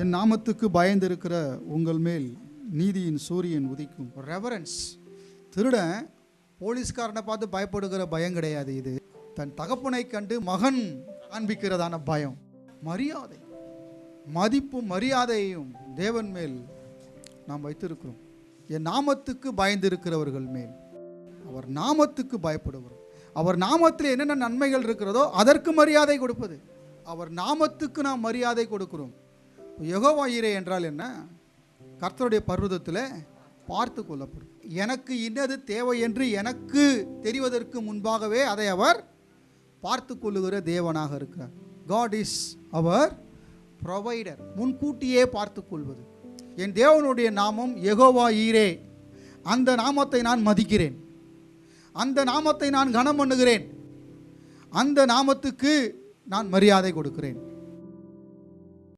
என் நாமத்துக்கு பயந்திருக்கிற உங்கள் மேல் நீதியின் சூரியன் உதிக்கும். ரெவரன்ஸ். திருடன் போலீஸ்காரனை பார்த்து பயப்படுகிற பயம் கிடையாது. இது தன் தகப்பனை கண்டு மகன் காண்பிக்கிறதான பயம். மரியாதை, மதிப்பும் மரியாதையும் தேவன் மேல் நாம் வைத்திருக்கிறோம். என் நாமத்துக்கு பயந்திருக்கிறவர்கள் மேல், அவர் நாமத்துக்கு பயப்படுகிறோம். அவர் நாமத்தில் என்னென்ன நன்மைகள் இருக்கிறதோ அதற்கு மரியாதை கொடுப்பது. அவர் நாமத்துக்கு நாம் மரியாதை கொடுக்கிறோம். யெகோவா ஈரே என்றால் என்ன? கர்த்தருடைய பர்வதத்தில் பார்த்து கொள்ளப்படும். எனக்கு இன்னது தேவை என்று எனக்கு தெரிவதற்கு முன்பாகவே அதை அவர் பார்த்து கொள்ளுகிற தேவனாக இருக்கிறார். God is our provider. முன்கூட்டியே பார்த்து கொள்வது. என் தேவனுடைய நாமம் யெகோவா ஈரே. அந்த நாமத்தை நான் மதிக்கிறேன், அந்த நாமத்தை நான் கனம் பண்ணுகிறேன், அந்த நாமத்துக்கு நான் மரியாதை கொடுக்கிறேன்.